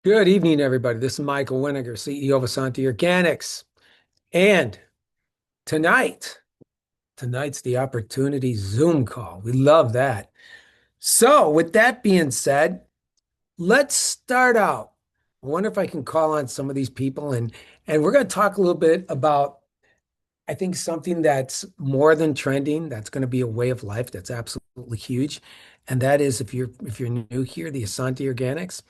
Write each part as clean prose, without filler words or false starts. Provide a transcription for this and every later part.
Good evening, everybody. This is Michael Winiger, CEO of Essante Organics. And tonight, tonight's the opportunity Zoom call. We love that. So, with that being said, let's start out. I wonder if I can call on some of these people and we're going to talk a little bit about, I think, something that's more than trending, that's going to be a way of life that's absolutely huge. And that is if you're new here, the Essante Organics.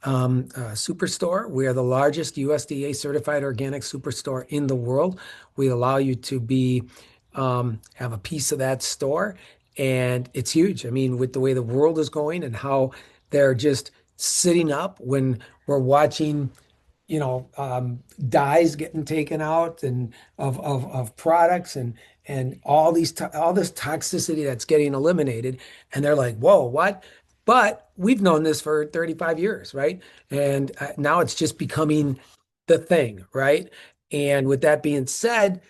Superstore. We are the largest USDA certified organic superstore in the world. We allow you to have a piece of that store, and it's huge. I mean, with the way the world is going and how they're just sitting up when we're watching, dyes getting taken out and of products and all this toxicity that's getting eliminated. And they're like, whoa, what? But we've known this for 35 years, right? And now it's just becoming the thing, right? And with that being said,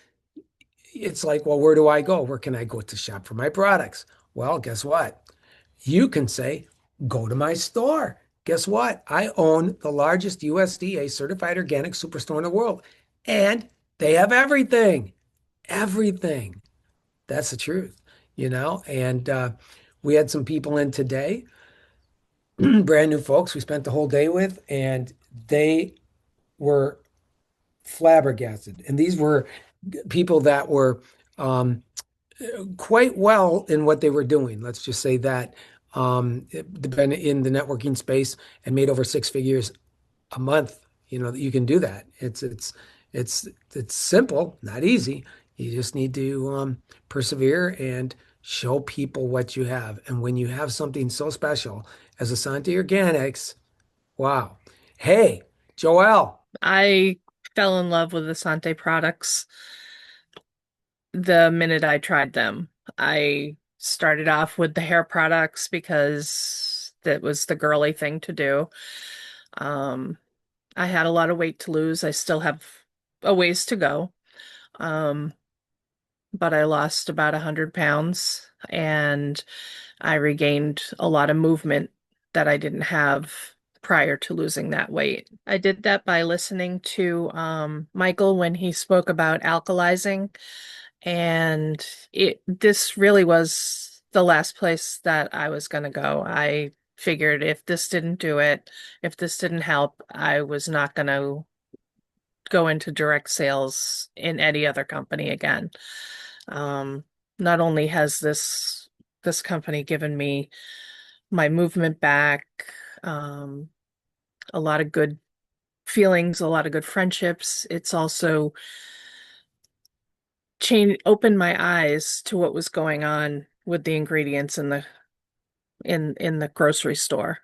it's like, well, where do I go? Where can I go to shop for my products? Well, guess what? You can say, go to my store. Guess what? I own the largest USDA certified organic superstore in the world, and they have everything, everything. That's the truth, And we had some people in today, brand new folks we spent the whole day with, and they were flabbergasted. And these were people that were um, quite well in what they were doing. Let's just say that they've been in the networking space and made over six figures a month. You can do that. It's simple, not easy. You just need to persevere and show people what you have. And when you have something so special as Asante Organics, wow. Hey, Joelle. I fell in love with the Essante products the minute I tried them. I started off with the hair products because that was the girly thing to do. Um, I had a lot of weight to lose. I still have a ways to go. Um, but I lost about 100 pounds and I regained a lot of movement that I didn't have prior to losing that weight. I did that by listening to Michael when he spoke about alkalizing, and this really was the last place that I was going to go. I figured if this didn't do it, if this didn't help, I was not going to go into direct sales in any other company again. Um, Not only has this company given me my movement back, um, a lot of good feelings, a lot of good friendships. It's also opened my eyes to what was going on with the ingredients in the grocery store.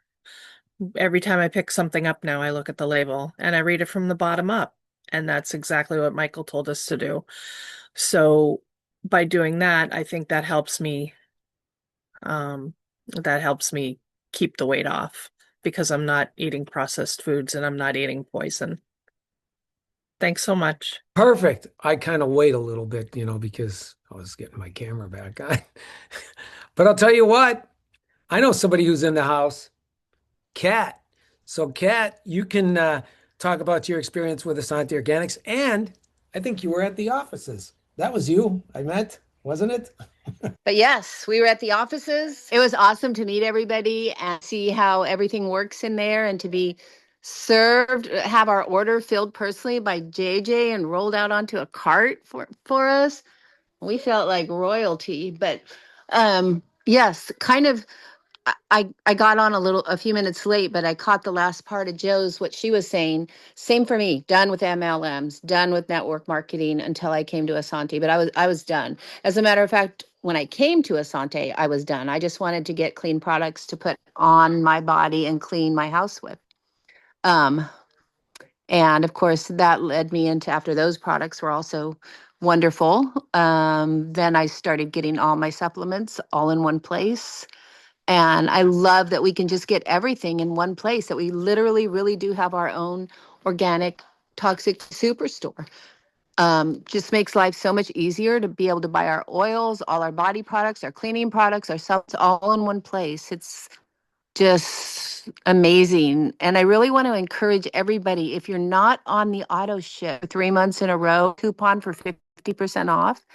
Every time I pick something up now, I look at the label and I read it from the bottom up. And that's exactly what Michael told us to do. So by doing that, I think um, that helps me keep the weight off because I'm not eating processed foods and I'm not eating poison. Thanks so much. Perfect. I kind of wait a little bit, because I was getting my camera back on. But I'll tell you what, I know somebody who's in the house, Kat. So, Kat, you can talk about your experience with Asante Organics, and I think you were at the offices. That was you I met, wasn't it? But yes, we were at the offices. It was awesome to meet everybody and see how everything works in there and to be served, have our order filled personally by JJ and rolled out onto a cart for us. We felt like royalty, but yes, kind of I got on a few minutes late, but I caught the last part of Joe's what she was saying. Same for me. Done with MLMs, done with network marketing until I came to Asante. But I was done. As a matter of fact, when I came to Asante, I was done. I just wanted to get clean products to put on my body and clean my house with. Um, and of course, that led me into after those products were also wonderful. Then I started getting all my supplements all in one place, and I love that we can just get everything in one place, that we literally really do have our own organic toxic superstore. Just makes life so much easier to be able to buy our oils, all our body products, our cleaning products, our subs all in one place. just amazing. And I really want to encourage everybody, if you're not on the auto ship 3 months in a row, coupon for 50% off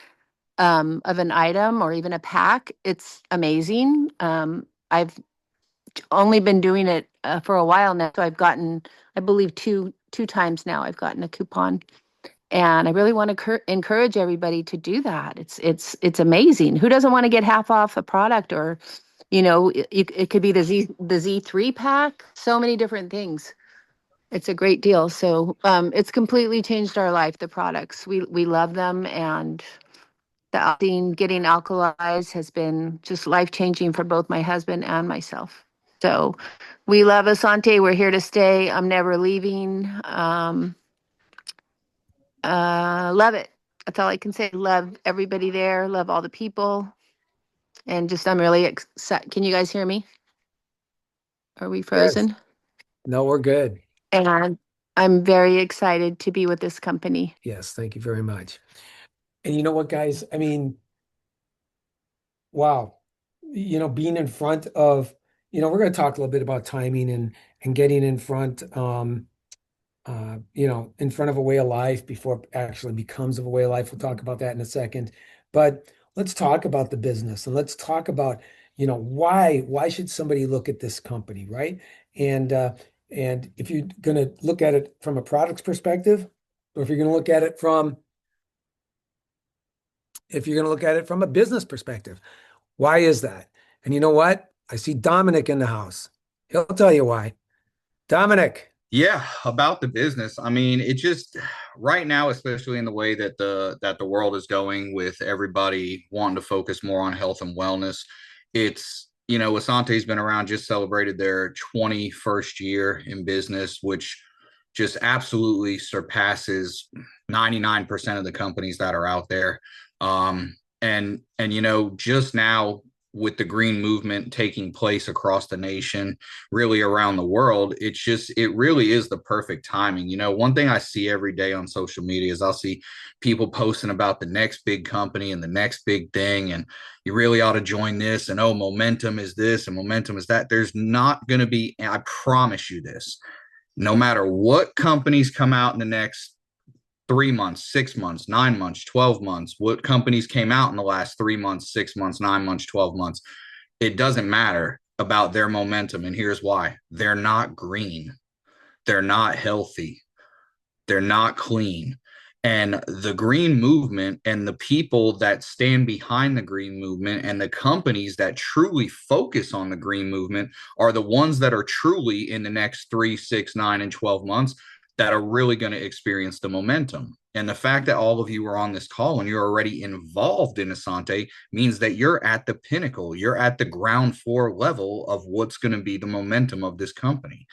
of an item or even a pack, it's amazing. I've only been doing it for a while now, so I've gotten, I believe, two times now I've gotten a coupon. And I really want to encourage everybody to do that. It's amazing. Who doesn't want to get half off a product, or it could be the Z3 pack, so many different things. It's a great deal. So it's completely changed our life, the products. We love them, and getting alkalized has been just life-changing for both my husband and myself. So we love Essante. We're here to stay. I'm never leaving. Love it. That's all I can say. Love everybody there. Love all the people. And just, I'm really excited. Can you guys hear me? Are we Yes. frozen? No, we're good. And I'm very excited to be with this company. Yes, thank you very much. And you know what, guys? I mean, wow. Being in front of, we're going to talk a little bit about timing and getting in front, in front of a way of life before it actually becomes of a way of life. We'll talk about that in a second. But let's talk about the business, and let's talk about, why should somebody look at this company, right? And and if you're going to look at it from a products perspective, or if you're going to look at it from a business perspective, why is that? And you know what? I see Dominic in the house. He'll tell you why. Dominic. Yeah, about the business. I mean, it just right now, especially in the way that the world is going with everybody wanting to focus more on health and wellness, Asante's been around, just celebrated their 21st year in business, which just absolutely surpasses 99% of the companies that are out there. Just now with the green movement taking place across the nation, really around the world, it really is the perfect timing. One thing I see every day on social media is I'll see people posting about the next big company and the next big thing, and you really ought to join this, and oh, momentum is this and momentum is that. There's not going to be, I promise you this, no matter what companies come out in the next 3 months, 6 months, 9 months, 12 months, what companies came out in the last 3 months, 6 months, 9 months, 12 months, it doesn't matter about their momentum. And here's why: they're not green, they're not healthy, they're not clean. And the green movement and the people that stand behind the green movement and the companies that truly focus on the green movement are the ones that are truly in the next 3, 6, 9, and 12 months that are really going to experience the momentum. And the fact that all of you are on this call and you're already involved in Essante means that you're at the pinnacle, you're at the ground floor level of what's going to be the momentum of this company.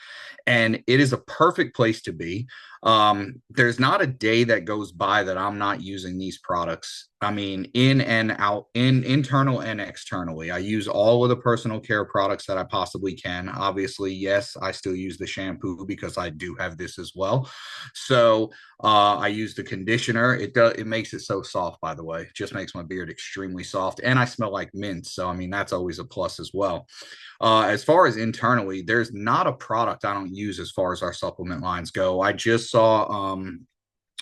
And it is a perfect place to be. There's not a day that goes by that I'm not using these products. I mean, in and out, in internal and externally. I use all of the personal care products that I possibly can. Obviously, yes, I still use the shampoo because I do have this as well. So I use the conditioner. It makes it so soft, by the way. It just makes my beard extremely soft. And I smell like mint. So I mean, that's always a plus as well. As far as internally, there's not a product I don't use as far as our supplement lines go. I just saw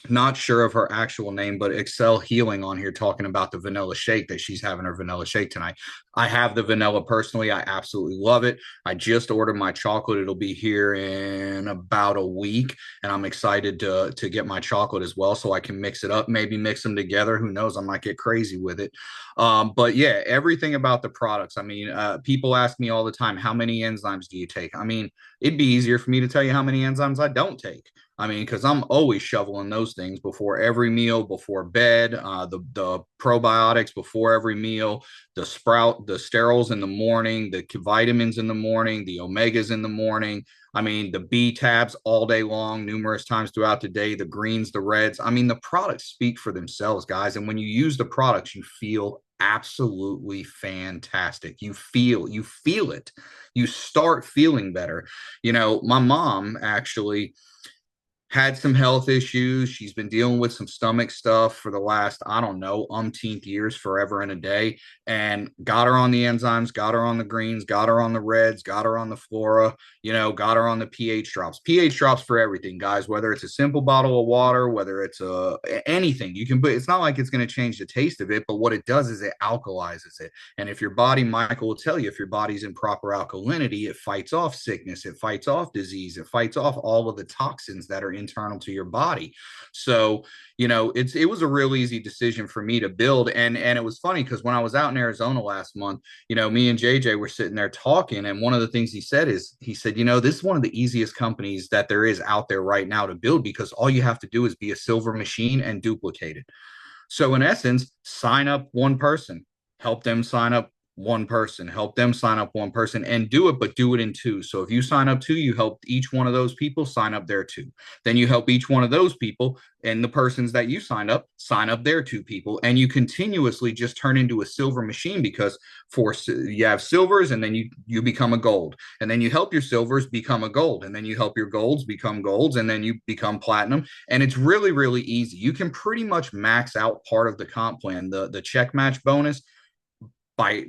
not sure of her actual name, but Excel Healing on here talking about the vanilla shake that she's having her vanilla shake tonight. I have the vanilla personally. I absolutely love it. I just ordered my chocolate. It'll be here in about a week, and I'm excited to get my chocolate as well so I can mix it up, maybe mix them together. Who knows? I might get crazy with it. But yeah, everything about the products. I mean, people ask me all the time, how many enzymes do you take? I mean, it'd be easier for me to tell you how many enzymes I don't take. I mean, because I'm always shoveling those things before every meal, before bed, the probiotics before every meal, the sterols in the morning, the vitamins in the morning, the omegas in the morning. I mean, the B tabs all day long, numerous times throughout the day, the greens, the reds. I mean, the products speak for themselves, guys. And when you use the products, you feel absolutely fantastic. You feel it. You start feeling better. My mom actually, had some health issues. She's been dealing with some stomach stuff for the last, I don't know, umpteenth years, forever and a day. And got her on the enzymes, got her on the greens, got her on the reds, got her on the flora, got her on the pH drops. pH drops for everything, guys, whether it's a simple bottle of water, whether it's anything you can put. It's not like it's going to change the taste of it, but what it does is it alkalizes it. And if your body, Michael will tell you, if your body's in proper alkalinity, it fights off sickness, it fights off disease, it fights off all of the toxins that are internal to your body. So, it was a real easy decision for me to build. And it was funny because when I was out in Arizona last month, me and JJ were sitting there talking. And one of the things he said, this is one of the easiest companies that there is out there right now to build, because all you have to do is be a silver machine and duplicate it. So in essence, sign up one person, help them sign up one person, help them sign up one person, and do it, but do it in two. So if you sign up two, you help each one of those people sign up their two. Then you help each one of those people and the persons that you sign up their two people. And you continuously just turn into a silver machine, because you have silvers, and then you become a gold, and then you help your silvers become a gold, and then you help your golds become golds, and then you become platinum. And it's really, really easy. You can pretty much max out part of the comp plan, the check match bonus, by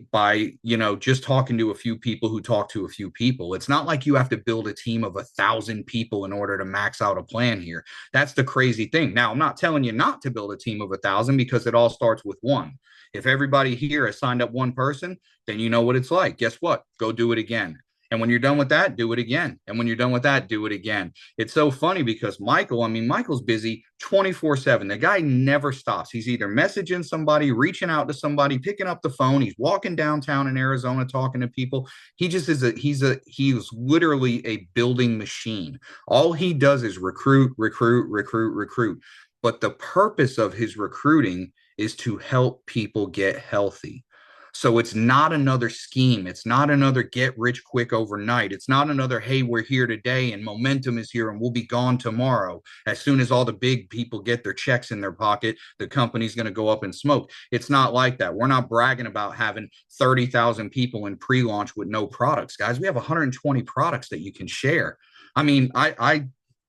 just talking to a few people who talk to a few people. It's not like you have to build a team of 1,000 people in order to max out a plan here. That's the crazy thing. Now, I'm not telling you not to build a team of 1,000, because it all starts with one. If everybody here has signed up one person, then you know what it's like. Guess what? Go do it again. And when you're done with that, do it again. And when you're done with that, do it again. It's so funny because Michael's busy 24/7. The guy never stops. He's either messaging somebody, reaching out to somebody, picking up the phone. He's walking downtown in Arizona, talking to people. He just he's literally a building machine. All he does is recruit, recruit, recruit, recruit. But the purpose of his recruiting is to help people get healthy. So it's not another scheme. It's not another get rich quick overnight. It's not another, hey, we're here today and momentum is here and we'll be gone tomorrow. As soon as all the big people get their checks in their pocket, the company's going to go up in smoke. It's not like that. We're not bragging about having 30,000 people in pre-launch with no products, guys. We have 120 products that you can share. I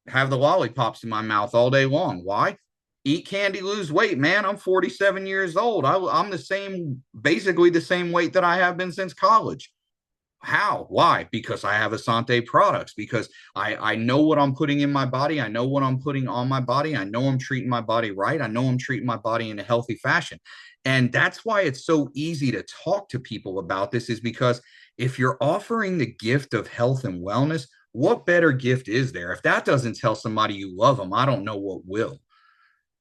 have the lollipops in my mouth all day long. Why? Eat candy, lose weight, man. I'm 47 years old. I'm basically the same weight that I have been since college. How? Why? Because I have Essante products, because I know what I'm putting in my body. I know what I'm putting on my body. I know I'm treating my body right. I know I'm treating my body in a healthy fashion. And that's why it's so easy to talk to people about this, is because if you're offering the gift of health and wellness, what better gift is there? If that doesn't tell somebody you love them, I don't know what will.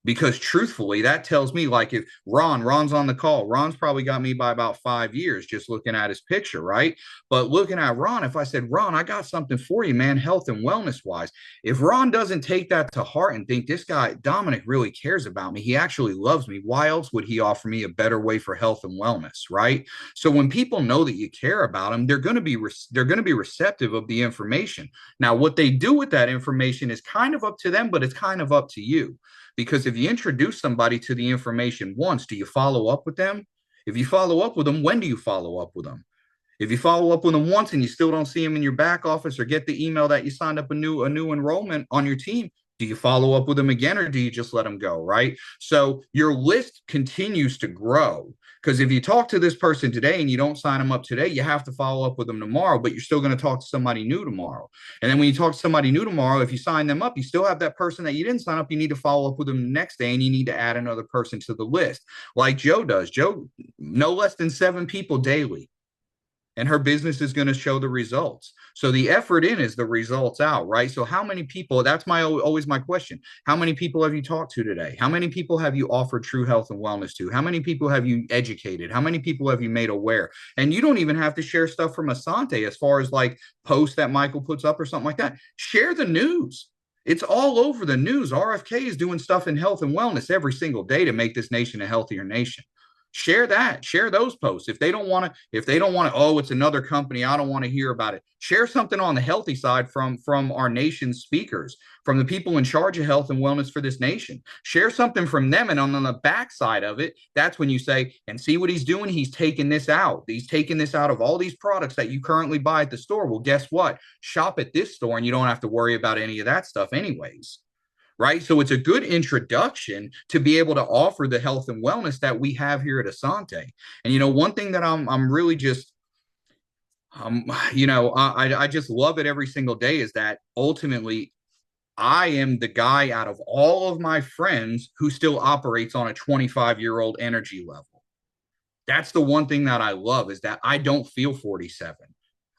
Because truthfully, that tells me, like, if Ron's on the call, Ron's probably got me by about 5 years just looking at his picture, right? But looking at Ron, if I said, Ron, I got something for you, man, health and wellness wise, if Ron doesn't take that to heart and think this guy, Dominic, really cares about me, he actually loves me, why else would he offer me a better way for health and wellness, right? So when people know that you care about them, they're going to be receptive of the information. Now, what they do with that information is kind of up to them, but it's kind of up to you. Because if you introduce somebody to the information once, do you follow up with them? If you follow up with them, when do you follow up with them? If you follow up with them once and you still don't see them in your back office or get the email that you signed up a new enrollment on your team, do you follow up with them again, or do you just let them go, right? So your list continues to grow, because if you talk to this person today and you don't sign them up today, you have to follow up with them tomorrow, but you're still going to talk to somebody new tomorrow. And then when you talk to somebody new tomorrow, if you sign them up, you still have that person that you didn't sign up. You need to follow up with them the next day, and you need to add another person to the list, like Joe does. Joe, no less than 7 people daily, and her business is going to show the results. So the effort in is the results out, right? So how many people, that's always my question. How many people have you talked to today? How many people have you offered true health and wellness to? How many people have you educated? How many people have you made aware? And you don't even have to share stuff from Essante as far as like posts that Michael puts up or something like that. Share the news. It's all over the news. RFK is doing stuff in health and wellness every single day to make this nation a healthier nation. Share that, share those posts. If they don't want to, oh, it's another company, I don't want to hear about it. Share something on the healthy side from our nation's speakers, from the people in charge of health and wellness for this nation. Share something from them, and on the backside of it, that's when you say, and see what he's doing, he's taking this out. He's taking this out of all these products that you currently buy at the store. Well, guess what? Shop at this store and you don't have to worry about any of that stuff anyways. right? So it's a good introduction to be able to offer the health and wellness that we have here at Essante. And one thing that I'm really just I just love it every single day is that ultimately I am the guy out of all of my friends who still operates on a 25-year-old energy level. That's the one thing that I love is that I don't feel 47.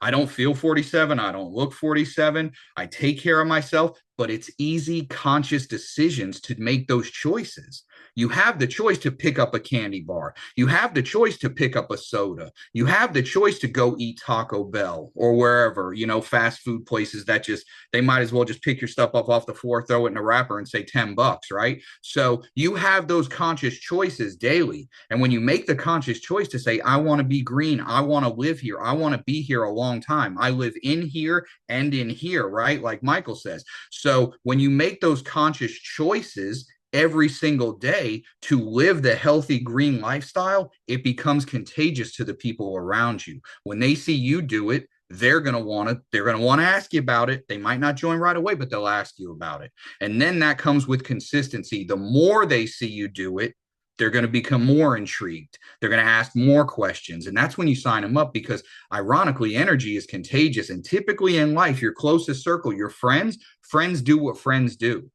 I don't feel 47. I don't look 47. I take care of myself, but it's easy, conscious decisions to make those choices. You have the choice to pick up a candy bar. You have the choice to pick up a soda. You have the choice to go eat Taco Bell or wherever, fast food places that they might as well just pick your stuff up off the floor, throw it in a wrapper and say $10, right? So you have those conscious choices daily. And when you make the conscious choice to say, I want to be green, I want to live here, I want to be here a long time, I live in here and in here, right? Like Michael says. So when you make those conscious choices every single day to live the healthy green lifestyle, it becomes contagious to the people around you. When they see you do it, they're going to want to ask you about it. They might not join right away, but they'll ask you about it. And then that comes with consistency. The more they see you do it, they're going to become more intrigued. They're going to ask more questions. And that's when you sign them up because ironically, energy is contagious. And typically in life, your closest circle, your friends do what friends do.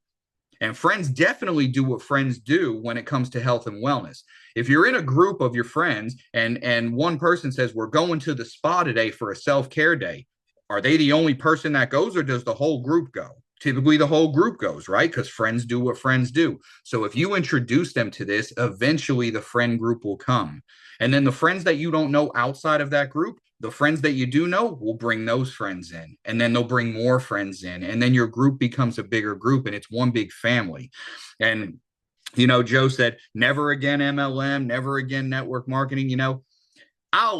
And friends definitely do what friends do when it comes to health and wellness. If you're in a group of your friends and one person says, we're going to the spa today for a self-care day, are they the only person that goes or does the whole group go? Typically the whole group goes, right? Because friends do what friends do. So if you introduce them to this, eventually the friend group will come. And then the friends that you don't know outside of that group, the friends that you do know will bring those friends in, and then they'll bring more friends in, and then your group becomes a bigger group and it's one big family. And Joe said never again MLM, never again network marketing. I'll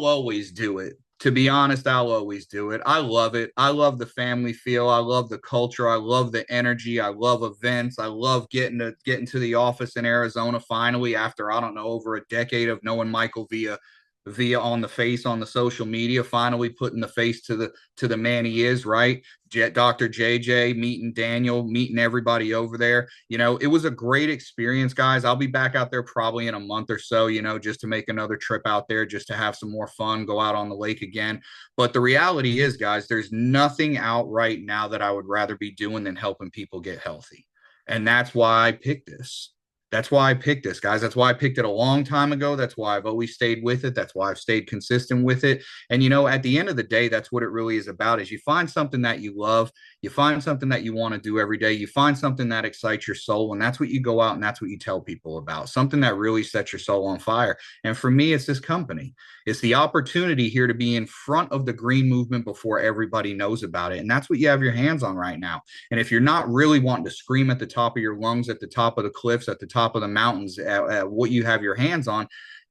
always do it. To be honest, I'll always do it. I love it. I love the family feel. I love the culture. I love the energy. I love events. I love getting to the office in Arizona finally after, I don't know, over a decade of knowing Michael via on the social media, finally putting the face to the man he is, right? Dr. JJ, meeting Daniel, meeting everybody over there. It was a great experience, guys. I'll be back out there probably in a month or so, just to make another trip out there, just to have some more fun, go out on the lake again. But the reality is, guys, there's nothing out right now that I would rather be doing than helping people get healthy. And that's why I picked this. That's why I picked this, guys. That's why I picked it a long time ago. That's why I've always stayed with it. That's why I've stayed consistent with it. And, at the end of the day, that's what it really is about is you find something that you love. You find something that you want to do every day. You find something that excites your soul. And that's what you go out and that's what you tell people about. Something that really sets your soul on fire. And for me, it's this company. It's the opportunity here to be in front of the green movement before everybody knows about it. And that's what you have your hands on right now. And if you're not really wanting to scream at the top of your lungs, at the top of the cliffs, at the top of the mountains, at what you have your hands on,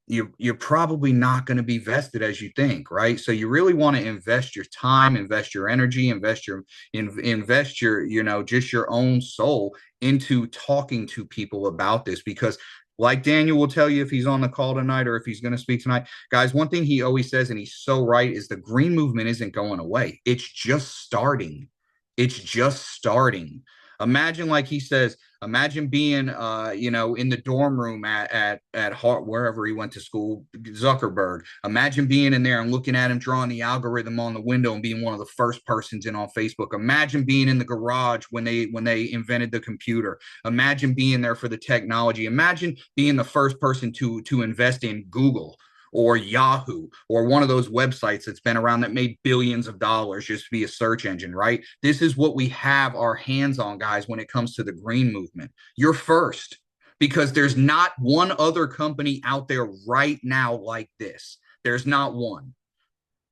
you're probably not going to be vested as you think, right? So you really want to invest your time, invest your energy, invest your just your own soul into talking to people about this, because like Daniel will tell you if he's on the call tonight or if he's going to speak tonight, guys, one thing he always says, and he's so right, is the green movement isn't going away. It's just starting. It's just starting. Imagine, like he says, imagine being, in the dorm room at wherever he went to school, Zuckerberg. Imagine being in there and looking at him drawing the algorithm on the window and being one of the first persons in on Facebook. Imagine being in the garage when they invented the computer. Imagine being there for the technology. Imagine being the first person to invest in Google or Yahoo or one of those websites that's been around that made billions of dollars just to be a search engine, right? This is what we have our hands on, guys, when it comes to the green movement. You're first, because there's not one other company out there right now like this. There's not one.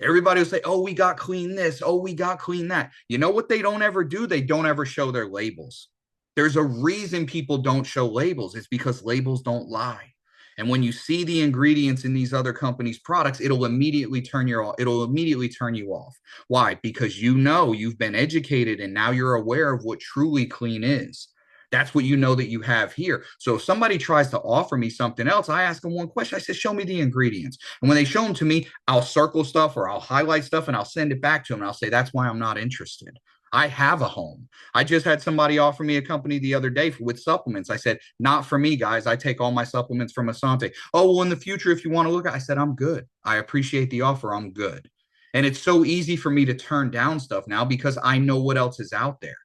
Everybody will say, oh, we got clean this. Oh, we got clean that. You know what they don't ever do? They don't ever show their labels. There's a reason people don't show labels. It's because labels don't lie. And when you see the ingredients in these other companies' products, it'll immediately turn you off. Why? Because you've been educated and now you're aware of what truly clean is. That's what that you have here. So if somebody tries to offer me something else, I ask them one question. I say, show me the ingredients. And when they show them to me, I'll circle stuff or I'll highlight stuff and I'll send it back to them. And I'll say, that's why I'm not interested. I have a home. I just had somebody offer me a company the other day with supplements. I said, not for me, guys. I take all my supplements from Essante. Oh, well, in the future, if you want to look at, I said, I'm good. I appreciate the offer. I'm good. And it's so easy for me to turn down stuff now because I know what else is out there.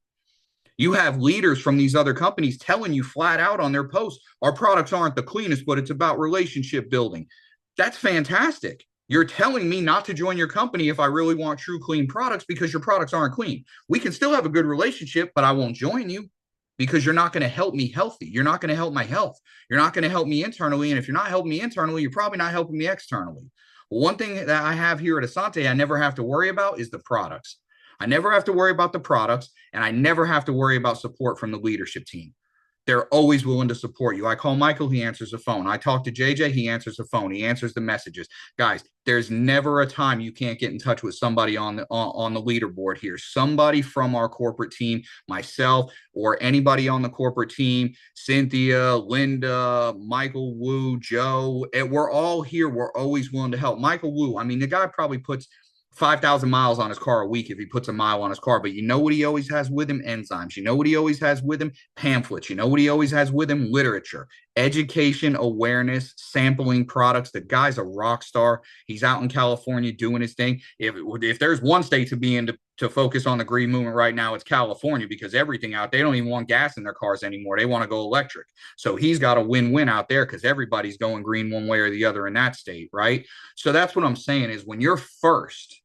You have leaders from these other companies telling you flat out on their posts, our products aren't the cleanest, but it's about relationship building. That's fantastic. You're telling me not to join your company if I really want true clean products because your products aren't clean. We can still have a good relationship, but I won't join you because you're not going to help me healthy. You're not going to help my health. You're not going to help me internally. And if you're not helping me internally, you're probably not helping me externally. Well, one thing that I have here at Asante, I never have to worry about is the products. I never have to worry about the products, and I never have to worry about support from the leadership team. They're always willing to support you. I call Michael, he answers the phone. I talk to JJ, he answers the phone. He answers the messages. Guys, there's never a time you can't get in touch with somebody on the leaderboard here. Somebody from our corporate team, myself, or anybody on the corporate team, Cynthia, Linda, Michael Wu, Joe, we're all here. We're always willing to help. Michael Wu, I mean, the guy probably puts 5,000 miles on his car a week if he puts a mile on his car. But you know what he always has with him? Enzymes. You know what he always has with him? Pamphlets. You know what he always has with him? Literature, education, awareness, sampling products. The guy's a rock star. He's out in California doing his thing. If there's one state to be in to focus on the green movement right now, it's California, because everything out, they don't even want gas in their cars anymore. They want to go electric. So he's got a win-win out there because everybody's going green one way or the other in that state, right? So that's what I'm saying is when you're first,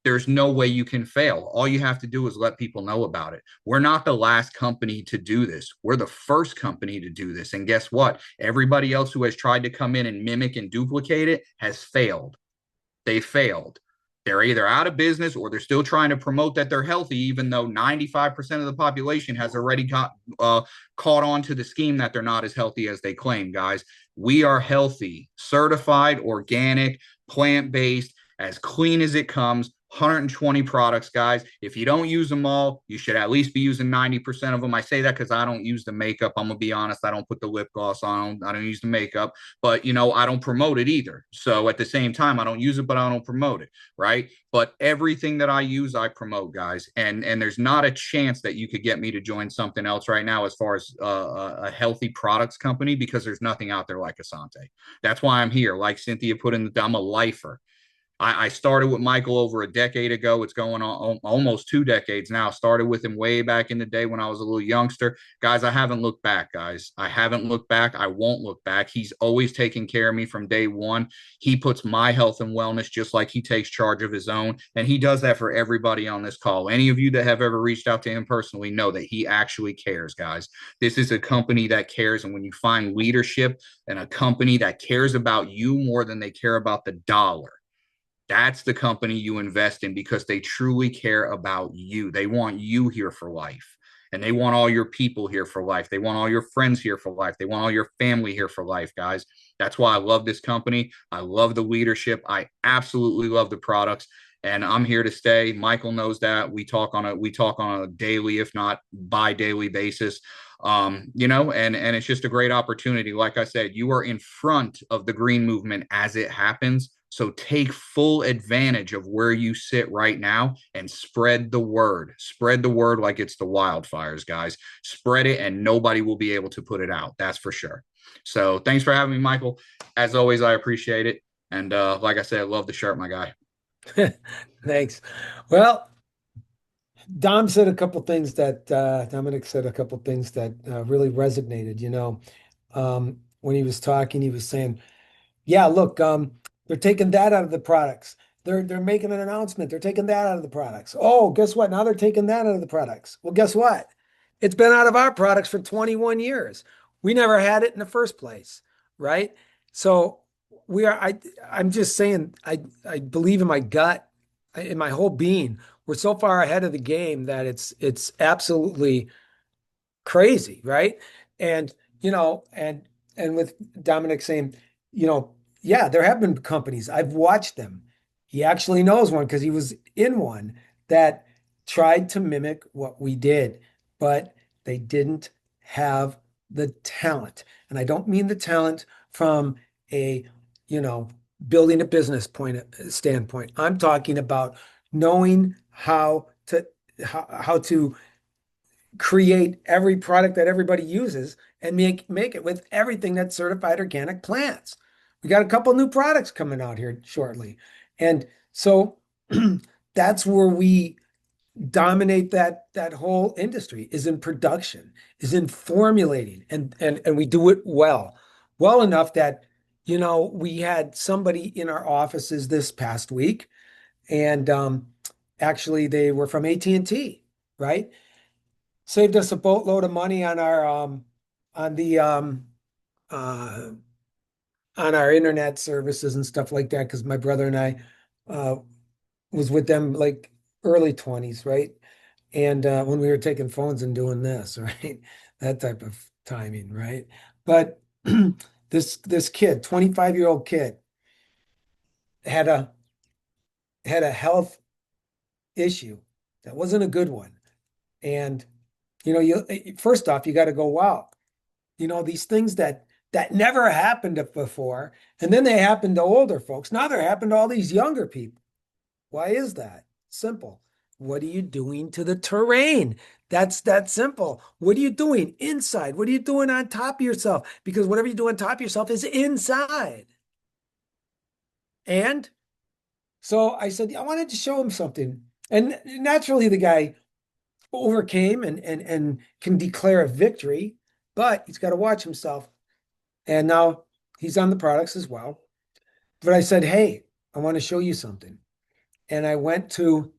there's no way you can fail. All you have to do is let people know about it. We're not the last company to do this. We're the first company to do this. And guess what? Everybody else who has tried to come in and mimic and duplicate it has failed. They failed. They're either out of business or they're still trying to promote that they're healthy, even though 95% of the population has already caught on to the scheme that they're not as healthy as they claim, guys. We are healthy, certified, organic, plant-based, as clean as it comes. 120 products, guys. If you don't use them all, you should at least be using 90% of them. I say that because I don't use the makeup. I'm going to be honest. I don't put the lip gloss on. I don't use the makeup, but I don't promote it either. So at the same time, I don't use it, but I don't promote it. Right. But everything that I use, I promote, guys. And there's not a chance that you could get me to join something else right now as far as a healthy products company, because there's nothing out there like Asante. That's why I'm here. Like Cynthia put in I'm a lifer. I started with Michael over a decade ago. It's going on almost 2 decades now. Started with him way back in the day when I was a little youngster. Guys, I haven't looked back, guys. I haven't looked back. I won't look back. He's always taken care of me from day one. He puts my health and wellness just like he takes charge of his own. And he does that for everybody on this call. Any of you that have ever reached out to him personally know that he actually cares, guys. This is a company that cares. And when you find leadership and a company that cares about you more than they care about the dollar, that's the company you invest in, because they truly care about you. They want you here for life, and they want all your people here for life. They want all your friends here for life. They want all your family here for life, guys. That's why I love this company. I love the leadership. I absolutely love the products, and I'm here to stay. Michael knows that. We talk on a daily, if not bi-daily basis. And it's just a great opportunity. Like I said, you are in front of the green movement as it happens. So take full advantage of where you sit right now and spread the word. Spread the word like it's the wildfires, guys. Spread it and nobody will be able to put it out. That's for sure. So thanks for having me, Michael. As always, I appreciate it. And like I said, I love the shirt, my guy. Thanks. Well, Dominic said a couple things that really resonated. When he was talking, he was saying, yeah, look, they're taking that out of the products. They're making an announcement. They're taking that out of the products. Oh, guess what? Now they're taking that out of the products. Well, guess what? It's been out of our products for 21 years. We never had it in the first place, right? So I'm just saying, I believe in my gut, in my whole being. We're so far ahead of the game that it's absolutely crazy, right? And and with Dominic saying, yeah, there have been companies. I've watched them. He actually knows one because he was in one that tried to mimic what we did, but they didn't have the talent. And I don't mean the talent from a, building a business standpoint. I'm talking about knowing how to how to create every product that everybody uses and make it with everything that's certified organic plants. We got a couple new products coming out here shortly. And so that's where we dominate that whole industry is in production, is in formulating, and we do it well enough that we had somebody in our offices this past week, and actually they were from AT&T, right? Saved us a boatload of money on our on the uh on our internet services and stuff like that, because my brother and I uh was with them like early 20s, right? And when we were taking phones and doing this, right? That type of timing, right? But this kid, 25-year-old kid, had a health issue that wasn't a good one. And you first off, you got to go, wow, these things that never happened before, and then they happen to older folks. Now they're happening to all these younger people. Why is that? Simple. What are you doing to the terrain? That's that simple. What are you doing inside? What are you doing on top of yourself? Because whatever you do on top of yourself is inside. And so I said, I wanted to show him something. And naturally, the guy overcame and can declare a victory, but he's got to watch himself. And now he's on the products as well. But I said, hey, I want to show you something. And I went to,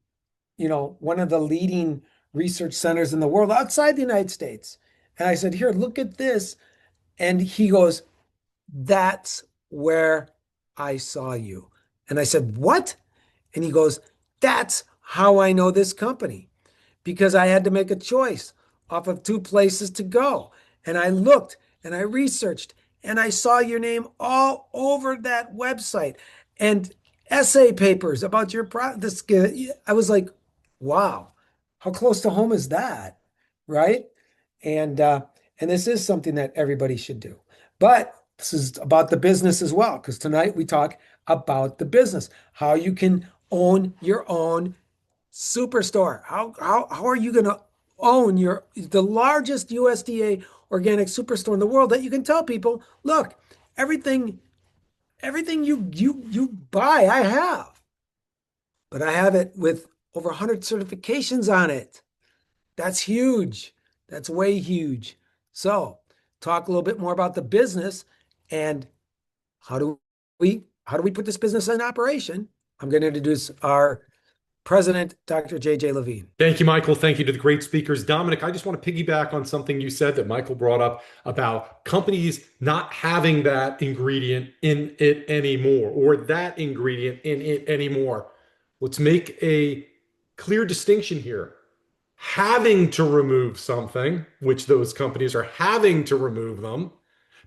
one of the leading research centers in the world outside the United States. And I said, here, look at this. And he goes, that's where I saw you. And I said, what? And he goes, that's how I know this company, because I had to make a choice off of two places to go. And I looked and I researched and I saw your name all over that website and essay papers about your product. I was like, wow, how close to home is that? Right? And this is something that everybody should do. But this is about the business as well, because tonight we talk about the business, how you can own your own superstore. How are you going to own the largest USDA organic superstore in the world that you can tell people, look, everything you buy, I have, but I have it with over 100 certifications on it. That's huge. That's way huge. So talk a little bit more about the business and how do we put this business in operation. I'm going to introduce our President, Dr. JJ Levine. Thank you, Michael. Thank you to the great speakers. Dominic, I just want to piggyback on something you said that Michael brought up about companies not having that ingredient in it anymore, or that ingredient in it anymore. Let's make a clear distinction here. Having to remove something, which those companies are having to remove them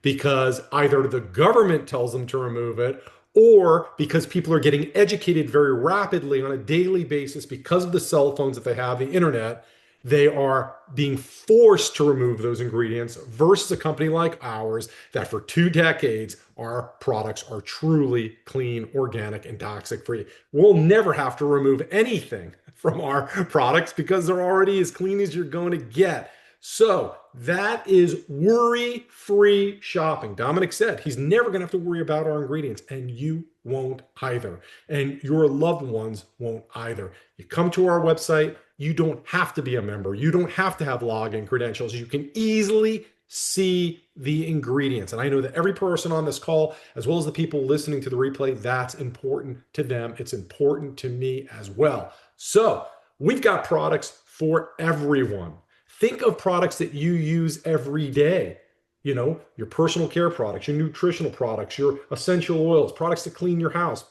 because either the government tells them to remove it, or because people are getting educated very rapidly on a daily basis because of the cell phones that they have, the internet, they are being forced to remove those ingredients versus a company like ours that for 2 decades, our products are truly clean, organic, and toxic free. We'll never have to remove anything from our products because they're already as clean as you're going to get. So that is worry-free shopping. Dominic said he's never going to have to worry about our ingredients, and you won't either. And your loved ones won't either. You come to our website, you don't have to be a member. You don't have to have login credentials. You can easily see the ingredients. And I know that every person on this call, as well as the people listening to the replay, that's important to them. It's important to me as well. So we've got products for everyone. Think of products that you use every day. Your personal care products, your nutritional products, your essential oils, products to clean your house,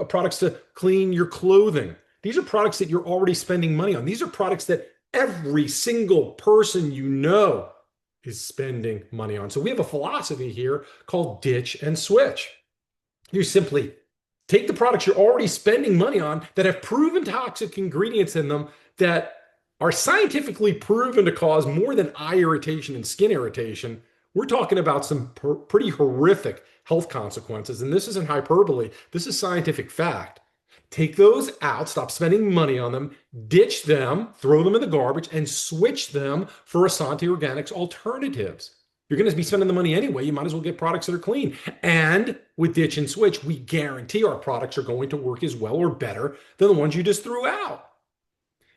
products to clean your clothing. These are products that you're already spending money on. These are products that every single person is spending money on. So we have a philosophy here called ditch and switch. You simply take the products you're already spending money on that have proven toxic ingredients in them that are scientifically proven to cause more than eye irritation and skin irritation. We're talking about some pretty horrific health consequences. And this isn't hyperbole. This is scientific fact. Take those out, stop spending money on them, ditch them, throw them in the garbage, and switch them for Essante Organics alternatives. You're going to be spending the money anyway. You might as well get products that are clean. And with Ditch and Switch, we guarantee our products are going to work as well or better than the ones you just threw out.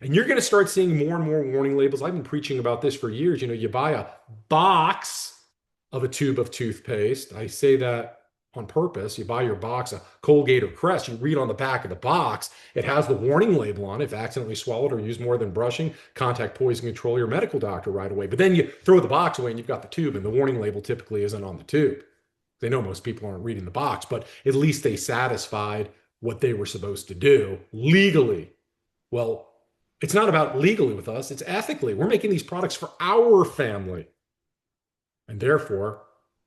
And you're going to start seeing more and more warning labels. I've been preaching about this for years. You buy a box of a tube of toothpaste. I say that on purpose. You buy your box of Colgate or Crest, you read on the back of the box, it has the warning label on it. If accidentally swallowed or used more than brushing, contact poison control your medical doctor right away. But then you throw the box away and you've got the tube, and the warning label typically isn't on the tube. They know most people aren't reading the box, but at least they satisfied what they were supposed to do legally. Well, it's not about legally with us, it's ethically. We're making these products for our family. And therefore,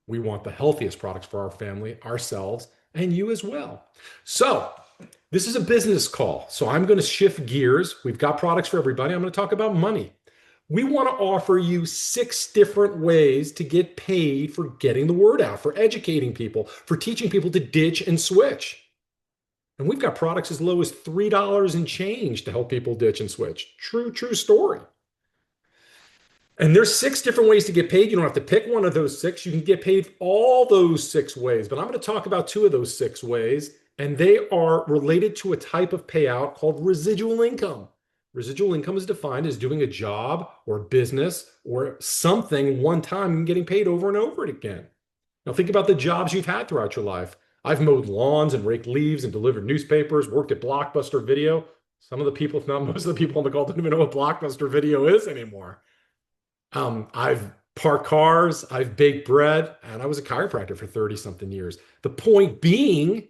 we want the healthiest products for our family, ourselves, and you as well. So, this is a business call. So, I'm going to shift gears. We've got products for everybody. I'm going to talk about money. We want to offer you 6 different ways to get paid for getting the word out, for educating people, for teaching people to ditch and switch. And we've got products as low as $3 and change to help people ditch and switch. True story. And there's 6 different ways to get paid. You don't have to pick one of those 6. You can get paid all those 6 ways. But I'm going to talk about 2 of those 6 ways, and they are related to a type of payout called residual income. Residual income is defined as doing a job or business or something one time and getting paid over and over again. Now think about the jobs you've had throughout your life. I've mowed lawns and raked leaves and delivered newspapers, worked at Blockbuster Video. Some of the people, if not most of the people on the call, don't even know what Blockbuster Video is anymore. I've parked cars, I've baked bread, and I was a chiropractor for 30 something years. The point being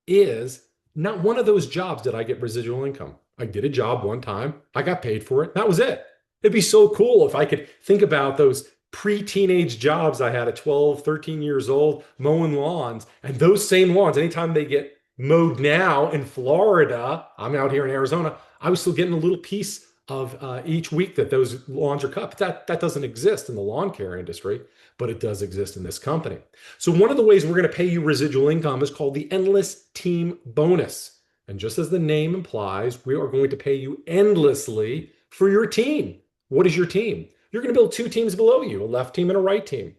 is not one of those jobs did I get residual income. I did a job one time, I got paid for it. That was it. It'd be so cool if I could think about those pre-teenage jobs I had at 12, 13 years old, mowing lawns, and those same lawns, anytime they get mowed now in Florida, I'm out here in Arizona, I was still getting a little piece of each week that those lawns are cut. But that doesn't exist in the lawn care industry, but it does exist in this company. So one of the ways we're going to pay you residual income is called the Endless Team Bonus. And just as the name implies, we are going to pay you endlessly for your team. What is your team? You're going to build 2 teams below you, a left team and a right team.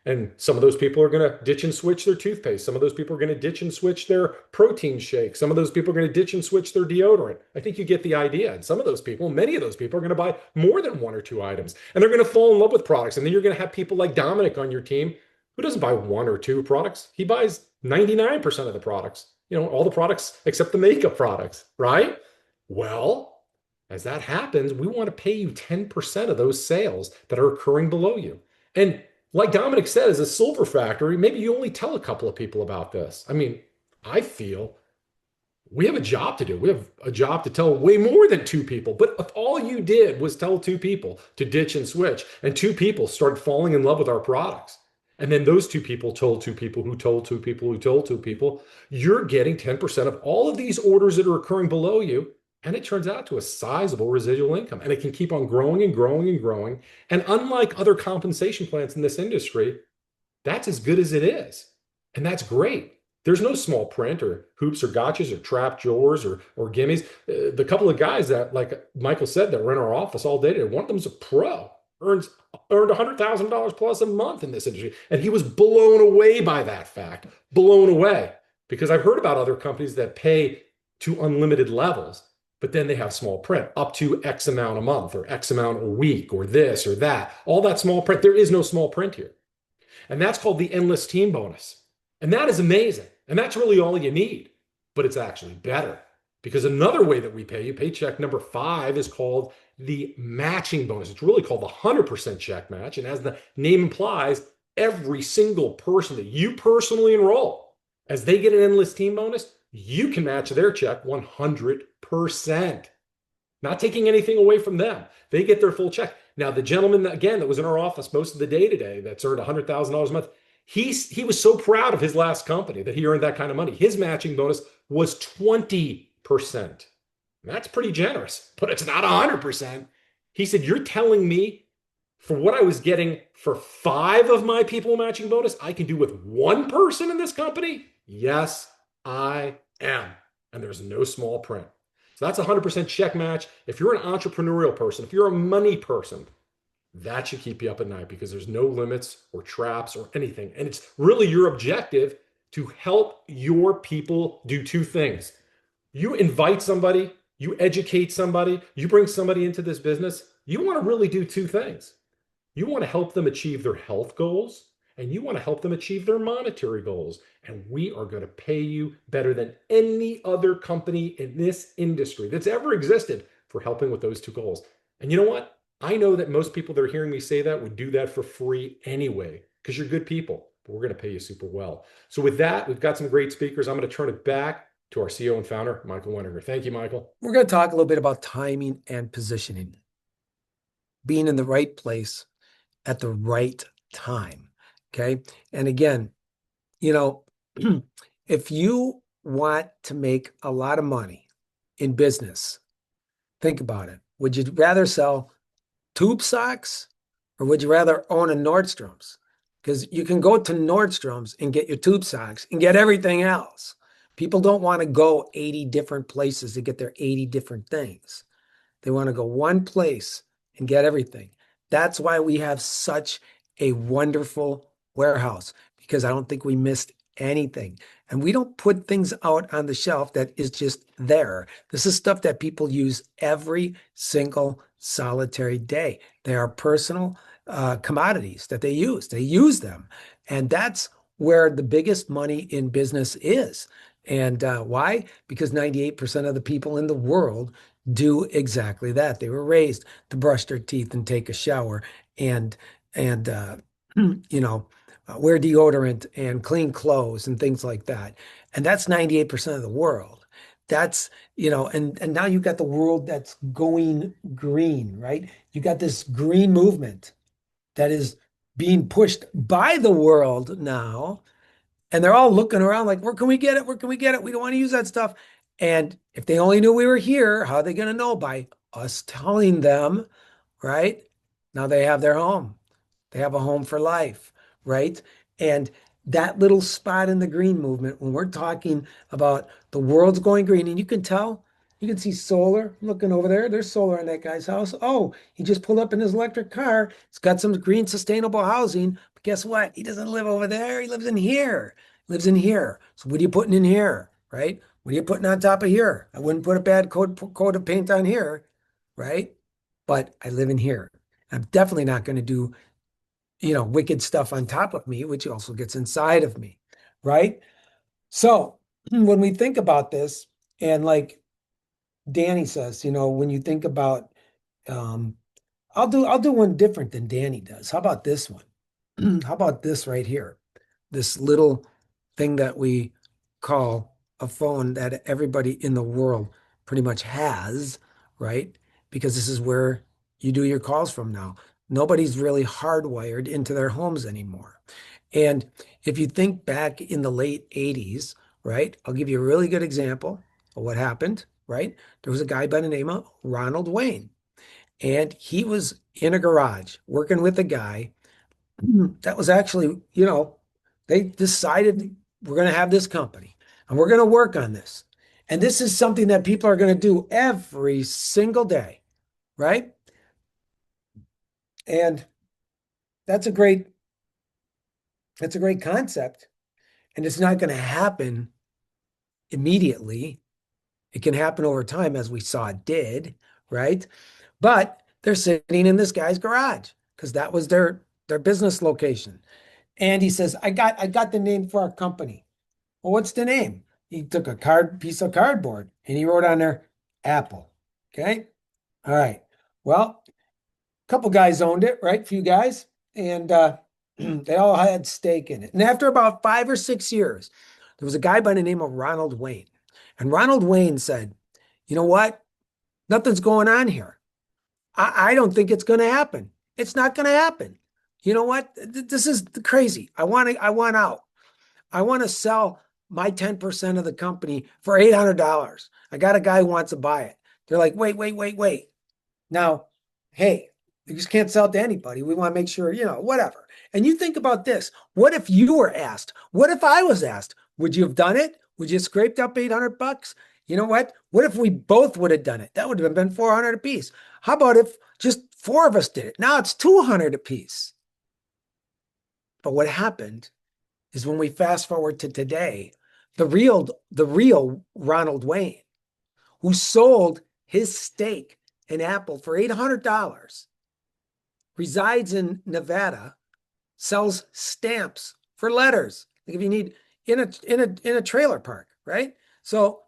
And some of those people are going to ditch and switch their toothpaste. Some of those people are going to ditch and switch their protein shake. Some of those people are going to ditch and switch their deodorant. I think you get the idea. And some of those people, many of those people are going to buy more than 1 or 2 items. And they're going to fall in love with products. And then you're going to have people like Dominic on your team who doesn't buy 1 or 2 products. He buys 99% of the products, all the products except the makeup products, right? Well, as that happens, we want to pay you 10% of those sales that are occurring below you. And like Dominic said, as a silver factory, maybe you only tell a couple of people about this. I mean, I feel we have a job to do. We have a job to tell way more than 2 people. But if all you did was tell 2 people to ditch and switch, and 2 people started falling in love with our products, and then those 2 people told 2 people who told 2 people who told 2 people, you're getting 10% of all of these orders that are occurring below you. And it turns out to a sizable residual income, and it can keep on growing and growing and growing. And unlike other compensation plans in this industry, that's as good as it is. And that's great. There's no small print or hoops or gotchas or trap drawers or gimmies. The couple of guys that, like Michael said, that were in our office all day today, one of them's a pro, earned $100,000 plus a month in this industry. And he was blown away by that fact, blown away. Because I've heard about other companies that pay to unlimited levels, but then they have small print up to X amount a month or X amount a week or this or that. All that small print, there is no small print here. And that's called the Endless Team Bonus. And that is amazing. And that's really all you need. But it's actually better because another way that we pay you, paycheck number 5, is called the matching bonus. It's really called the 100% check match. And as the name implies, every single person that you personally enroll, as they get an Endless Team Bonus, you can match their check 100%. Not taking anything away from them. They get their full check. Now, the gentleman, again, that was in our office most of the day today that's earned $100,000 a month, he was so proud of his last company that he earned that kind of money. His matching bonus was 20%. That's pretty generous, but it's not 100%. He said, you're telling me for what I was getting for 5 of my people matching bonus, I can do with 1 person in this company? Yes, I am. and there's no small print. So that's 100% check match. If you're an entrepreneurial person, if you're a money person, that should keep you up at night because there's no limits or traps or anything. And it's really your objective to help your people do two things. You invite somebody, you educate somebody, you bring somebody into this business. You want to really do two things. You want to help them achieve their health goals, and you want to help them achieve their monetary goals. And we are going to pay you better than any other company in this industry that's ever existed for helping with those two goals. And you know what? I know that most people that are hearing me say that would do that for free anyway, because you're good people, but we're going to pay you super well. So with that, we've got some great speakers. I'm going to turn it back to our CEO and founder, Michael Wenninger. Thank you, Michael. We're going to talk a little bit about timing and positioning, being in the right place at the right time. Okay. And again, if you want to make a lot of money in business, think about it. Would you rather sell tube socks or would you rather own a Nordstrom's? Because you can go to Nordstrom's and get your tube socks and get everything else. People don't want to go 80 different places to get their 80 different things. They want to go one place and get everything. That's why we have such a wonderful warehouse, because I don't think we missed anything. And we don't put things out on the shelf that is just there. This is stuff that people use every single solitary day. They are personal commodities that they use. They use them. And that's where the biggest money in business is. And why? Because 98% of the people in the world do exactly that. They were raised to brush their teeth and take a shower and wear deodorant and clean clothes and things like that. And that's 98% of the world. That's, and now you've got the world that's going green, right? You got this green movement that is being pushed by the world now. And they're all looking around like, where can we get it? Where can we get it? We don't want to use that stuff. And if they only knew we were here, how are they going to know? By us telling them, right? Now they have their home. They have a home for life, right? And that little spot in the green movement, when we're talking about the world's going green, and you can tell, you can see solar looking over there. There's solar in that guy's house. Oh, he just pulled up in his electric car. It's got some green sustainable housing. But guess what? He doesn't live over there. He lives in here. He lives in here. So what are you putting in here, right? What are you putting on top of here? I wouldn't put a bad coat of paint on here, right? But I live in here. I'm definitely not going to do wicked stuff on top of me, which also gets inside of me, right? So when we think about this, and like Danny says, when you think about, I'll do one different than Danny does. How about this one? How about this right here? This little thing that we call a phone that everybody in the world pretty much has, right? Because this is where you do your calls from now. Nobody's really hardwired into their homes anymore. And if you think back in the late 80s, right? I'll give you a really good example of what happened, right? There was a guy by the name of Ronald Wayne, and he was in a garage working with a guy that was actually, they decided we're going to have this company and we're going to work on this. And this is something that people are going to do every single day, right? And that's a great concept. And it's not going to happen immediately. It can happen over time, as we saw it did, right? But they're sitting in this guy's garage because that was their business location. And he says, I got the name for our company. Well, what's the name? He took a piece of cardboard and he wrote on there, Apple. Okay. All right. Well, a couple guys owned it, right? Few guys. And they all had stake in it. And after about 5 or 6 years, there was a guy by the name of Ronald Wayne. And Ronald Wayne said, you know what? Nothing's going on here. I don't think it's going to happen. It's not going to happen. You know what? This is crazy. I want out. I want to sell my 10% of the company for $800. I got a guy who wants to buy it. They're like, wait. Now, hey, you just can't sell it to anybody. We want to make sure, whatever. And you think about this. What if you were asked? What if I was asked? Would you have done it? Would you have scraped up $800? You know what? What if we both would have done it? That would have been 400 apiece. How about if just four of us did it? Now it's 200 apiece. But what happened is when we fast forward to today, the real Ronald Wayne, who sold his stake in Apple for $800, resides in Nevada, sells stamps for letters. Like if you need in a trailer park, right? So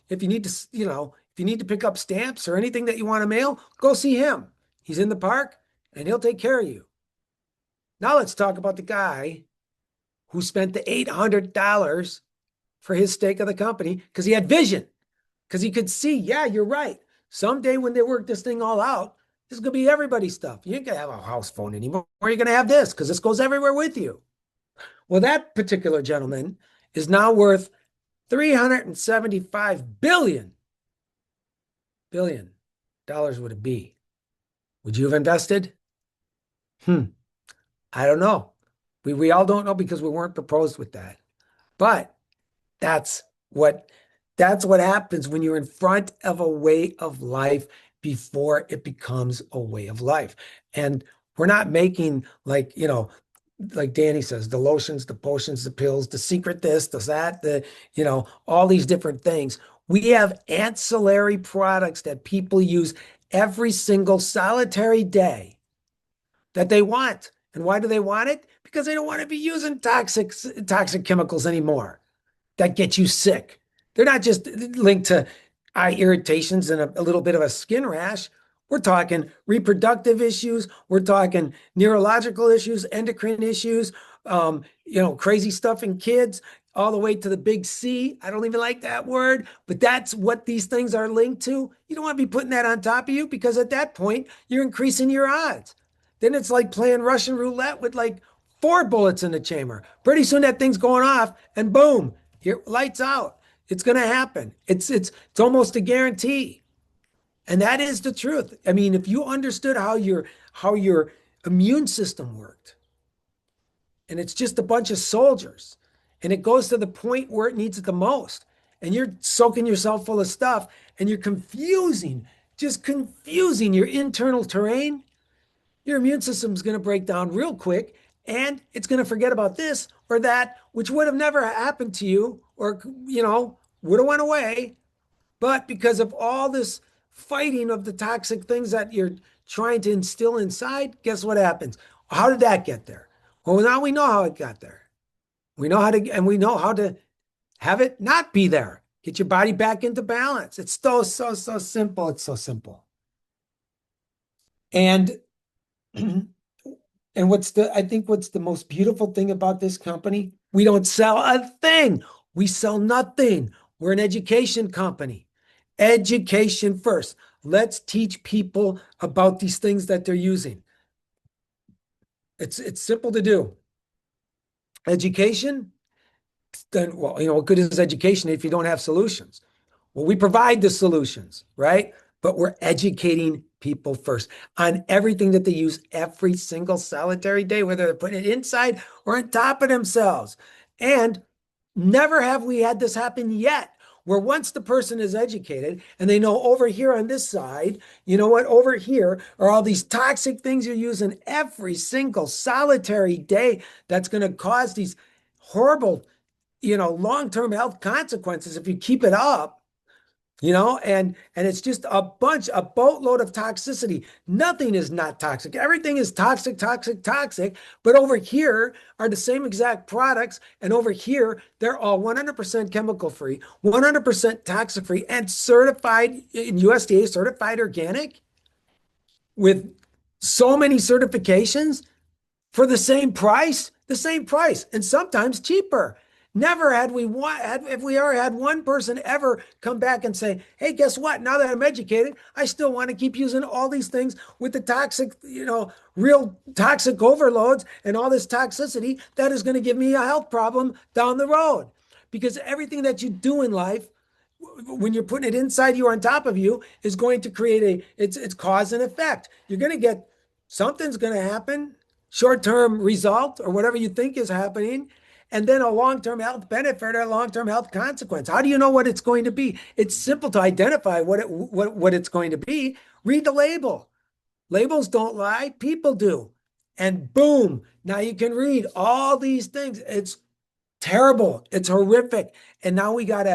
if you need to, if you need to pick up stamps or anything that you want to mail, go see him. He's in the park and he'll take care of you. Now let's talk about the guy who spent the $800 for his stake of the company because he had vision, because he could see, yeah, you're right. Someday when they work this thing all out, this is going to be everybody's stuff. You ain't going to have a house phone anymore. You're going to have this because this goes everywhere with you. Well, that particular gentleman is now worth 375 billion dollars would it be? Would you have invested? I don't know. We all don't know because we weren't proposed with that. But that's what that's what happens when you're in front of a way of life before it becomes a way of life. And we're not making like Danny says, the lotions, the potions, the pills, the secret this, the that, all these different things. We have ancillary products that people use every single solitary day that they want. And why do they want it? Because they don't want to be using toxic chemicals anymore that get you sick. They're not just linked to eye irritations and a little bit of a skin rash. We're talking reproductive issues. We're talking neurological issues, endocrine issues, crazy stuff in kids, all the way to the big C. I don't even like that word, but that's what these things are linked to. You don't want to be putting that on top of you because at that point, you're increasing your odds. Then it's like playing Russian roulette with like 4 bullets in the chamber. Pretty soon that thing's going off and boom, here, lights out. It's going to happen. It's almost a guarantee. And that is the truth. I mean, if you understood how your immune system worked, and it's just a bunch of soldiers, and it goes to the point where it needs it the most, and you're soaking yourself full of stuff, and you're just confusing your internal terrain, your immune system is going to break down real quick, and it's going to forget about this or that, which would have never happened to you, or would have went away. But because of all this fighting of the toxic things that you're trying to instill inside, guess what happens? How did that get there? Well, now we know how it got there. We know how to have it not be there. Get your body back into balance. It's so simple. It's so simple. And I think what's the most beautiful thing about this company? We don't sell a thing. We sell nothing. We're an education company. Education first. Let's teach people about these things that they're using. It's simple to do. Education, then, well, what good is education if you don't have solutions? Well, we provide the solutions, right? But we're educating people first on everything that they use every single solitary day, whether they're putting it inside or on top of themselves. And never have we had this happen yet, where once the person is educated and they know over here on this side, you know what, over here are all these toxic things you're using every single solitary day that's going to cause these horrible, long-term health consequences if you keep it up. And it's just a boatload of toxicity. Nothing is not toxic. Everything is toxic, toxic, toxic. But over here are the same exact products. And over here, they're all 100% chemical free, 100% toxic free, and certified in USDA certified organic with so many certifications for the same price, and sometimes cheaper. Never had we if we ever had one person ever come back and say, hey, guess what? Now that I'm educated, I still want to keep using all these things with the toxic, real toxic overloads and all this toxicity that is going to give me a health problem down the road. Because everything that you do in life, when you're putting it inside you or on top of you, is going to create it's cause and effect. You're going to something's going to happen, short-term result or whatever you think is happening. and then a long-term health benefit or a long-term health consequence. How do you know what it's going to be? It's simple to identify what it's going to be. Read the label. Labels don't lie, people do. And boom, now you can read all these things. It's terrible. It's horrific. And now we got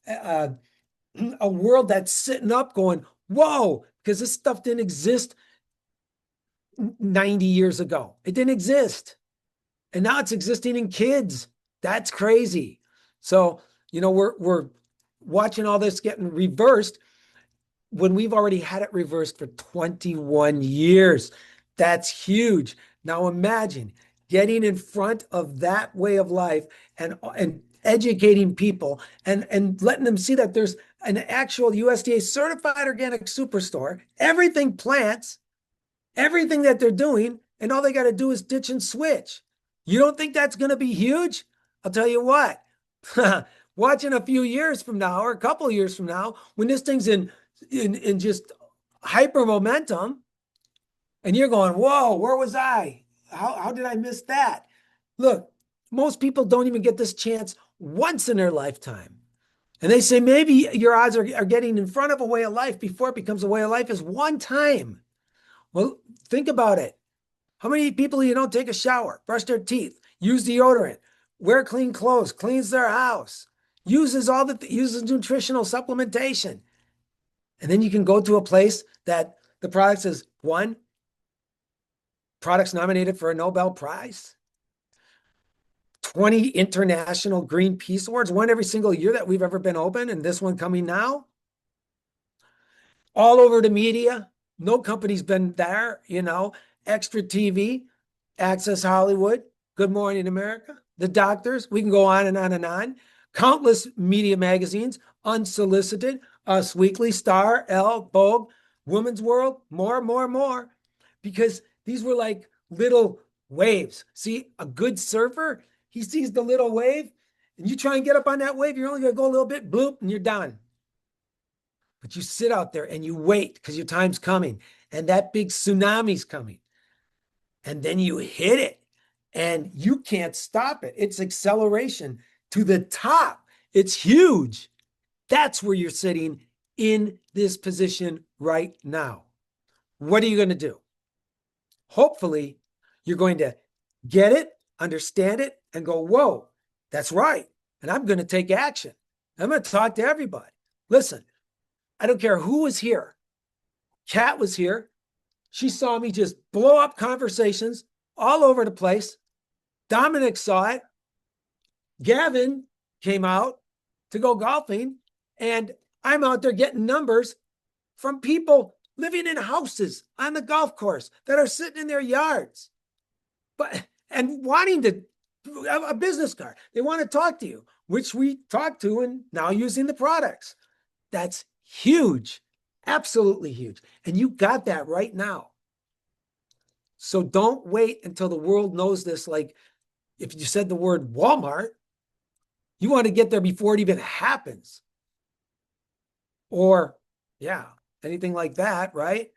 a world that's sitting up going, whoa, because this stuff didn't exist 90 years ago. It didn't exist. And now it's existing in kids. That's crazy. So, we're watching all this getting reversed when we've already had it reversed for 21 years. That's huge. Now imagine getting in front of that way of life and educating people and letting them see that there's an actual USDA certified organic superstore, everything plants, everything that they're doing, and all they got to do is ditch and switch. You don't think that's going to be huge? I'll tell you what. Watching a few years from now or a couple of years from now, when this thing's in just hyper momentum, and you're going, whoa, where was I? How did I miss that? Look, most people don't even get this chance once in their lifetime. And they say maybe your odds are getting in front of a way of life before it becomes a way of life is one time. Well, think about it. How many people you don't take a shower, brush their teeth, use deodorant, wear clean clothes, cleans their house, uses nutritional supplementation. And then you can go to a place that the product says, one, products nominated for a Nobel Prize, 20 international Greenpeace awards, one every single year that we've ever been open, and this one coming now. All over the media. No company's been there, Extra TV, Access Hollywood, Good Morning America, The Doctors. We can go on and on and on. Countless media magazines, Unsolicited, Us Weekly, Star, Elle, Vogue, Women's World, more. Because these were like little waves. See, a good surfer, he sees the little wave, and you try and get up on that wave, you're only going to go a little bit, bloop, and you're done. But you sit out there and you wait because your time's coming, and that big tsunami's coming. And then you hit it, and you can't stop it. It's acceleration to the top. It's huge. That's where you're sitting in this position right now. What are you going to do? Hopefully, you're going to get it, understand it, and go, whoa, that's right. And I'm going to take action. I'm going to talk to everybody. Listen, I don't care who was here. Kat was here. She saw me just blow up conversations all over the place. Dominic saw it. Gavin came out to go golfing, and I'm out there getting numbers from people living in houses on the golf course that are sitting in their yards, and wanting to have a business card. They want to talk to you, which we talk to, and now using the products. That's huge, absolutely huge. And you got that right now. So don't wait until the world knows this. Like if you said the word Walmart, you want to get there before it even happens. Or, yeah, anything like that, right?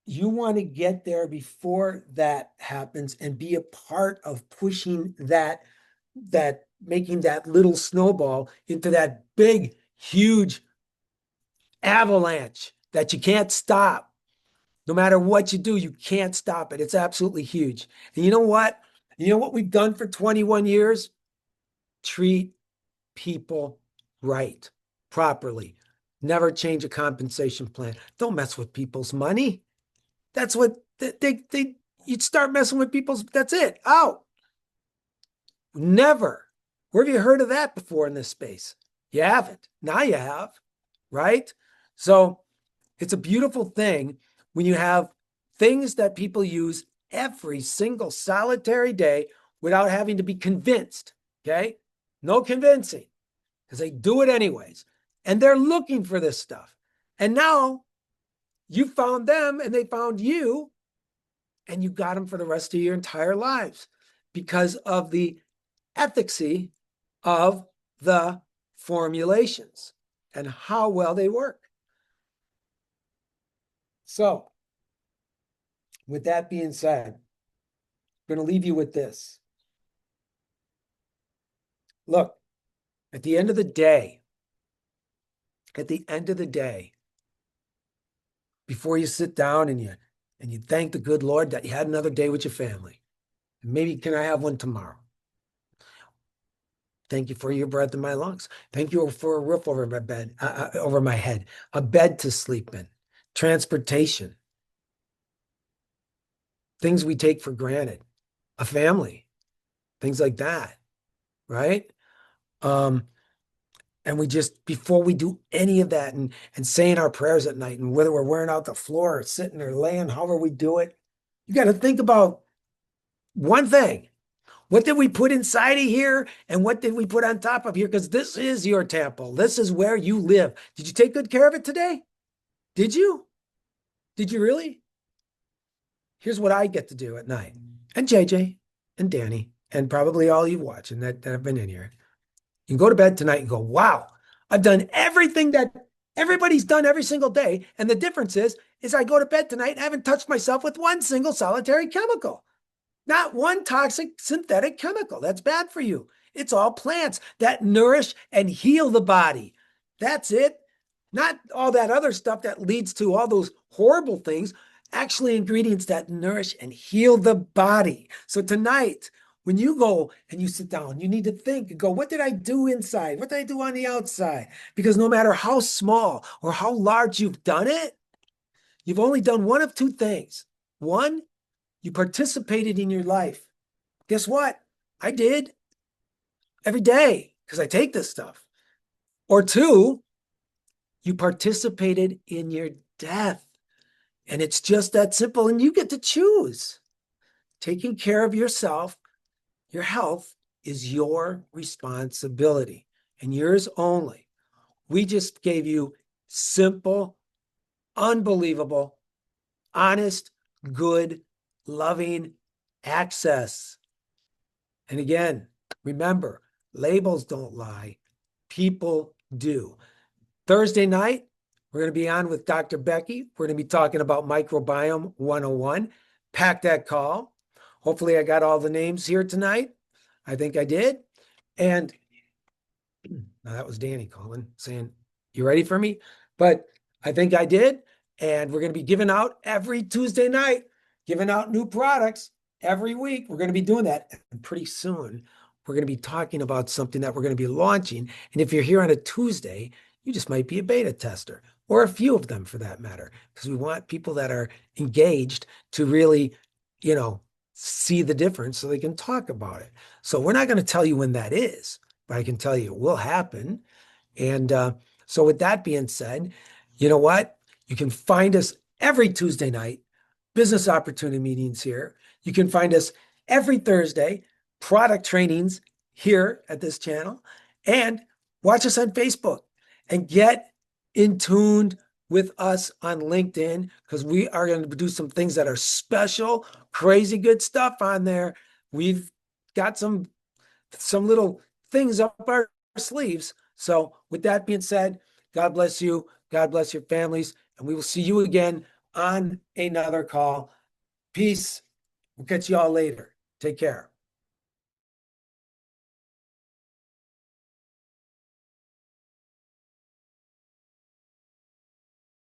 You want to get there before that happens and be a part of pushing that making that little snowball into that big, huge avalanche that you can't stop. No matter what you do, you can't stop it. It's absolutely huge. And you know what? You know what we've done for 21 years? Treat people right, properly. Never change a compensation plan. Don't mess with people's money. That's what you'd start messing with people's, that's it, out. Never. Where have you heard of that before in this space? You haven't. Now you have, right? So it's a beautiful thing when you have things that people use every single solitary day without having to be convinced, okay? No convincing, because they do it anyways. And they're looking for this stuff. And now you found them and they found you, and you got them for the rest of your entire lives because of the efficacy of the formulations and how well they work. So, with that being said, I'm going to leave you with this. Look, at the end of the day, at the end of the day, before you sit down and you thank the good Lord that you had another day with your family. And maybe can I have one tomorrow? Thank you for your breath in my lungs. Thank you for a roof over my bed, over my head, a bed to sleep in, transportation, things we take for granted, a family, things like that, right? And we just, before we do any of that and saying our prayers at night, and whether we're wearing out the floor or sitting or laying, however we do it, you got to think about one thing. What did we put inside of here? And what did we put on top of here? Because this is your temple. This is where you live. Did you take good care of it today? Did you? Did you really? Here's what I get to do at night. And JJ and Danny, and probably all you watching that have been in here. You can go to bed tonight and go, wow, I've done everything that everybody's done every single day. And the difference is I go to bed tonight and haven't touched myself with one single solitary chemical. Not one toxic synthetic chemical. That's bad for you. It's all plants that nourish and heal the body. That's it. Not all that other stuff that leads to all those horrible things. Actually, ingredients that nourish and heal the body. So tonight, when you go and you sit down, you need to think and go, what did I do inside? What did I do on the outside? Because no matter how small or how large you've done it, you've only done one of two things. One, you participated in your life. Guess what? I did every day because I take this stuff. Or two, you participated in your death. And it's just that simple. And you get to choose. Taking care of yourself, your health is your responsibility and yours only. We just gave you simple, unbelievable, honest, good, loving access. And again, remember, labels don't lie. People do. Thursday night, we're going to be on with Dr. Becky. We're going to be talking about Microbiome 101. Pack that call. Hopefully I got all the names here tonight. I think I did. And now that was Danny calling saying, you ready for me? But I think I did. And we're going to be giving out every Tuesday night, giving out new products every week. We're going to be doing that. And pretty soon, we're going to be talking about something that we're going to be launching. And if you're here on a Tuesday, you just might be a beta tester or a few of them for that matter, because we want people that are engaged to really, see the difference so they can talk about it. So we're not going to tell you when that is, but I can tell you it will happen. And so with that being said, you know what? You can find us every Tuesday night, business opportunity meetings here. You can find us every Thursday, product trainings here at this channel, and watch us on Facebook and get in tuned with us on LinkedIn, because we are going to do some things that are special, crazy good stuff on there. We've got some little things up our sleeves. So with that being said, God bless you. God bless your families. And we will see you again on another call. Peace. We'll catch you all later. Take care.